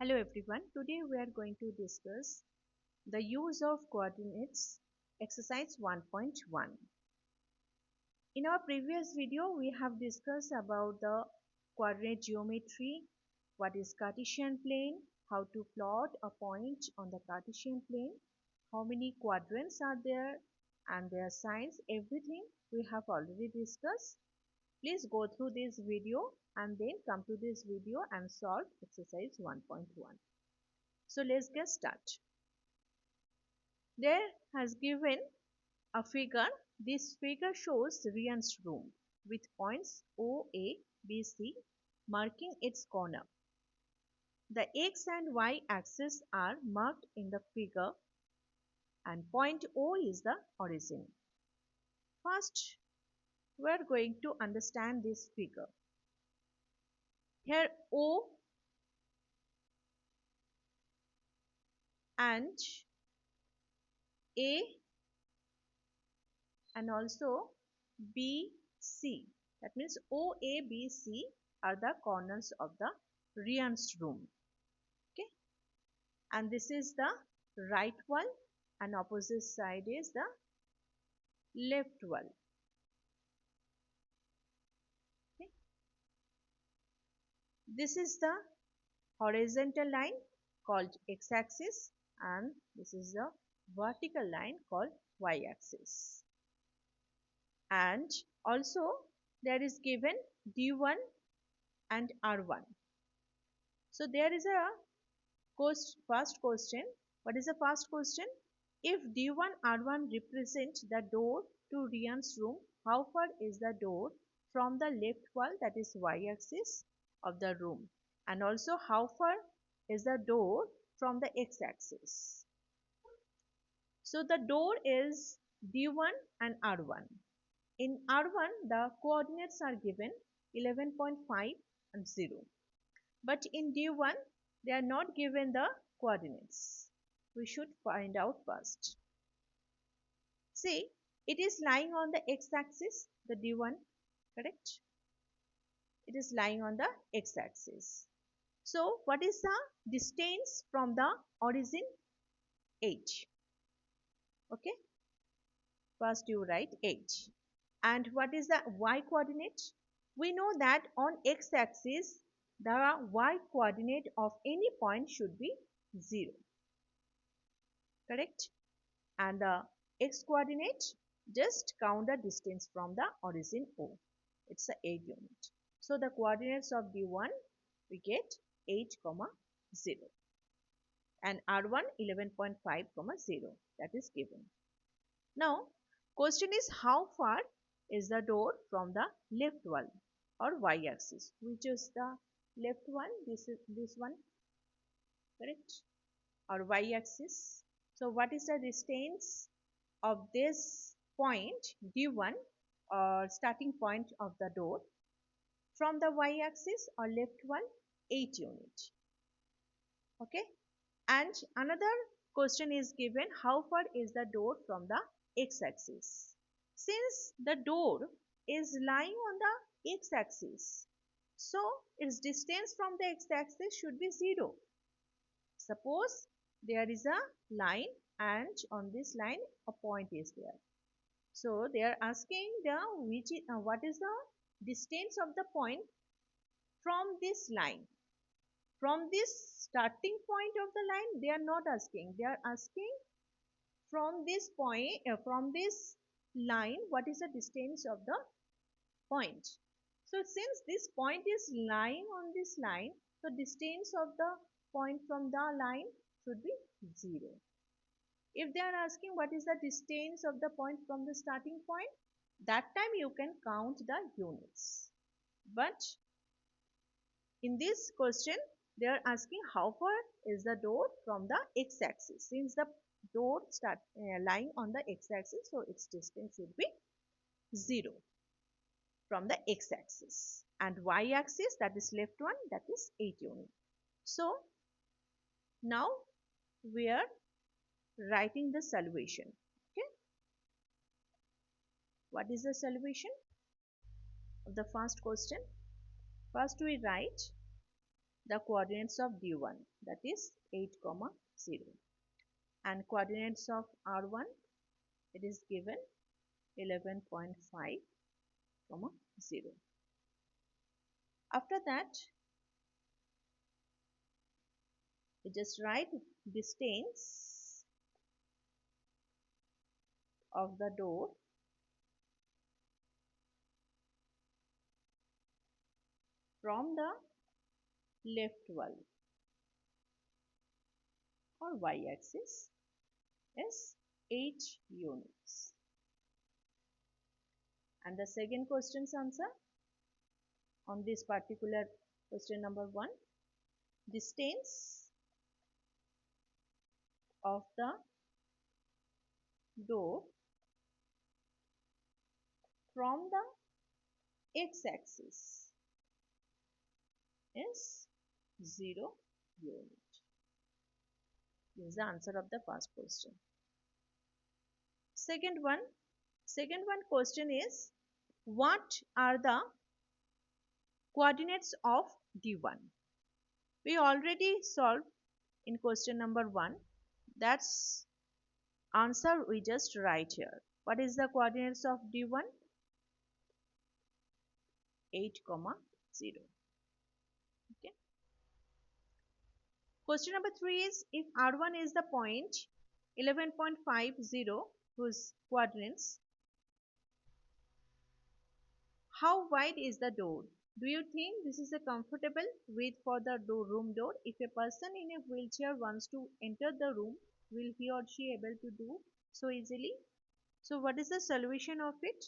Hello everyone, today we are going to discuss the use of coordinates exercise 1.1. In our previous video we have discussed about the coordinate geometry, what is Cartesian plane, how to plot a point on the Cartesian plane, how many quadrants are there and their signs, everything we have already discussed. Please go through this video and then come to this video and solve exercise 1.1. So let's get started. There has given a figure. This figure shows Ryan's room with points O, A, B, C marking its corner. The x and y axes are marked in the figure and point O is the origin. First, we are going to understand this figure. Here O and A and also B, C. That means O, A, B, C are the corners of the Ryan's room. Okay. And this is the right wall and opposite side is the left wall. Okay. This is the horizontal line called x-axis and this is the vertical line called y-axis. And also there is given D1 and R1. So there is a first question. What is the first question? If D1 R1 represent the door to Ryan's room, how far is the door from the left wall, that is y-axis of the room, and also how far is the door from the x-axis? So the door is D1 and R1. In R1 the coordinates are given 11.5 and 0. But in D1 they are not given the coordinates. We should find out first. See, it is lying on the x-axis, the D1, correct? It is lying on the x-axis. So what is the distance from the origin? 8. Okay. First you write 8. And what is the y coordinate? We know that on x-axis the y coordinate of any point should be 0. Correct? And the x coordinate, just count the distance from the origin O. It's a 8 unit. So the coordinates of D1 we get 8, 0 and R1 11.5, 0 that is given. Now question is how far is the door from the left wall or y-axis? We choose the left one, this is this one, correct, or y-axis. So what is the distance of this point D1 or starting point of the door from the y-axis or left one? 8 unit. Okay. And another question is given, how far is the door from the x-axis? Since the door is lying on the x-axis, so its distance from the x-axis should be 0. Suppose there is a line and on this line a point is there. So they are asking what is the distance of the point from this line. From this starting point of the line they are not asking. They are asking from this point, from this line, what is the distance of the point. So since this point is lying on this line, so distance of the point from the line should be 0. If they are asking what is the distance of the point from the starting point, that time you can count the units. But in this question they are asking how far is the door from the x-axis. Since the door lying on the x-axis, so its distance should be 0 from the x-axis, and y-axis, that is left one, that is 8 units. So now we are writing the solution. Okay. What is the solution of the first question? First we write the coordinates of D1, that is 8, 0, and coordinates of R1, it is given 11.5, 0. After that, we just write distance of the door from the left wall or y-axis is 8 units. And the second question's answer on this particular question number 1, distance of the door from the x-axis is 0 unit. This is the answer of the first question. Second one question is, what are the coordinates of D1? We already solved in question number 1. That's answer we just write here. What is the coordinates of D1? 8, 0. Okay. Question number 3 is, if R1 is the point 11.50 whose coordinates, how wide is the door? Do you think this is a comfortable width for the room door? If a person in a wheelchair wants to enter the room, will he or she able to do so easily? So what is the solution of it?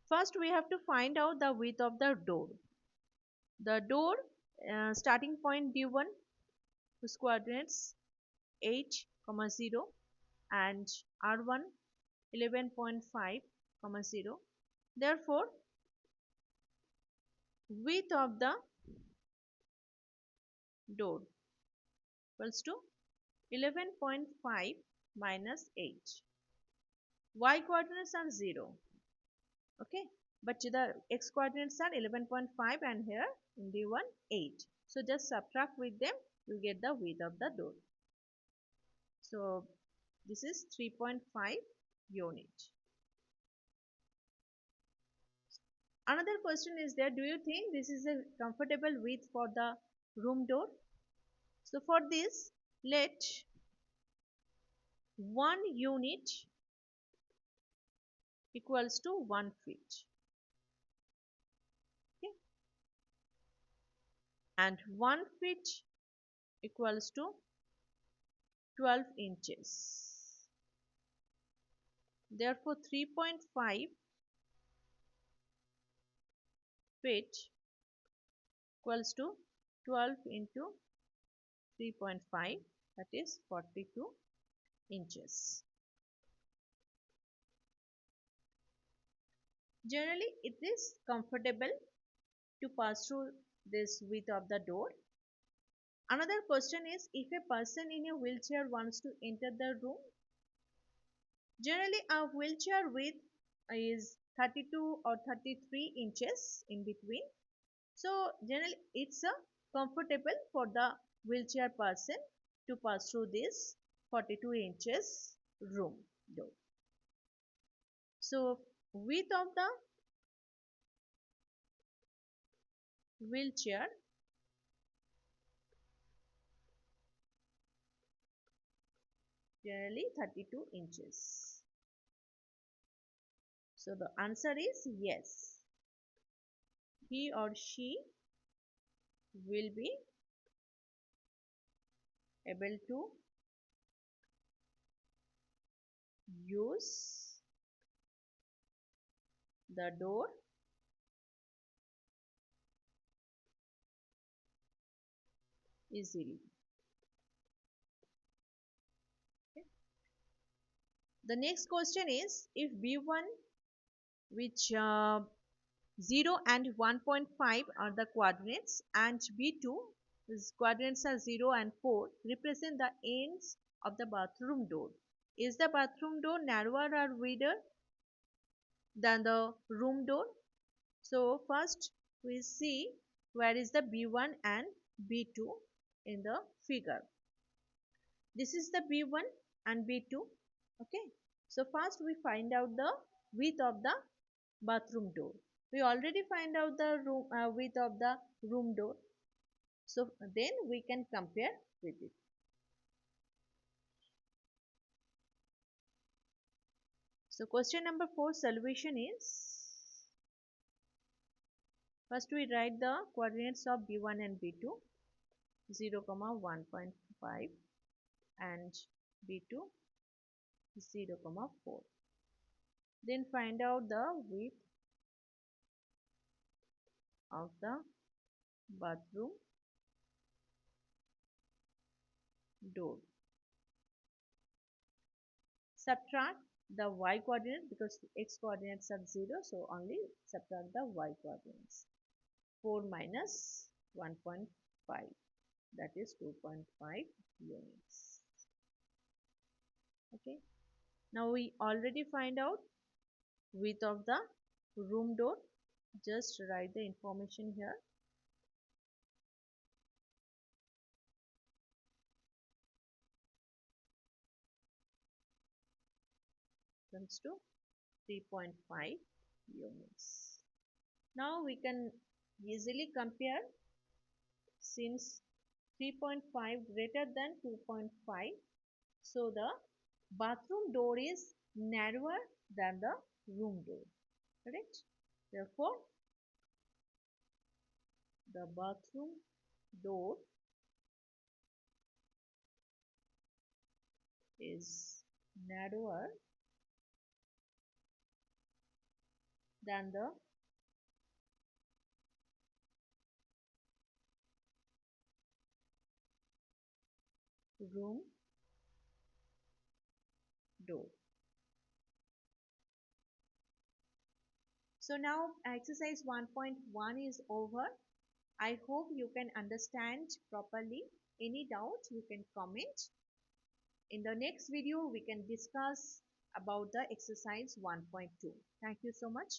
First we have to find out the width of the door. The door starting point D1 whose coordinates 8, 0 and R1 11.5, 0. Therefore, width of the door equals to 11.5 minus 8. Y coordinates are 0. Okay, but the x coordinates are 11.5 and here in D1 8. So just subtract with them, you get the width of the door. So this is 3.5 unit. Another question is there, do you think this is a comfortable width for the room door? So for this, let 1 unit equals to 1 feet. Okay. And 1 feet equals to 12 inches. Therefore, 3.5 feet equals to 12 into 3.5, that is 42 inches. Generally, it is comfortable to pass through this width of the door. Another question is, if a person in a wheelchair wants to enter the room, generally a wheelchair width is 32 or 33 inches in between. So generally it's a comfortable for the wheelchair person to pass through this 42 inches room door. So width of the wheelchair generally 32 inches. So the answer is yes. He or she will be able to use the door easily. Okay. The next question is, if B1, which 0 and 1.5 are the coordinates, and B2 whose coordinates are 0 and 4 represent the ends of the bathroom door. Is the bathroom door narrower or wider than the room door? So first we see Where is the B1 and B2 in the figure? This is the B1 and B2. Okay. So first we find out the width of the bathroom door. We already find out the width of the room door. So then we can compare with it. So question number 4 solution is, first we write the coordinates of B1 and B2, 0, 1.5 and B2 0, 4. Then find out the width of the bathroom door. Subtract the y coordinate because x coordinates are 0, so only subtract the y coordinates. 4 minus 1.5, that is 2.5 units. Okay. Now we already find out width of the room door. Just write the information here. Comes to 3.5 units. Now we can easily compare, since 3.5 greater than 2.5, so the bathroom door is narrower than the room door. Correct? Therefore, the bathroom door is narrower than the room door. So now exercise 1.1 is over. I hope you can understand properly. Any doubt you can comment. In the next video we can discuss about the exercise 1.2. Thank you so much.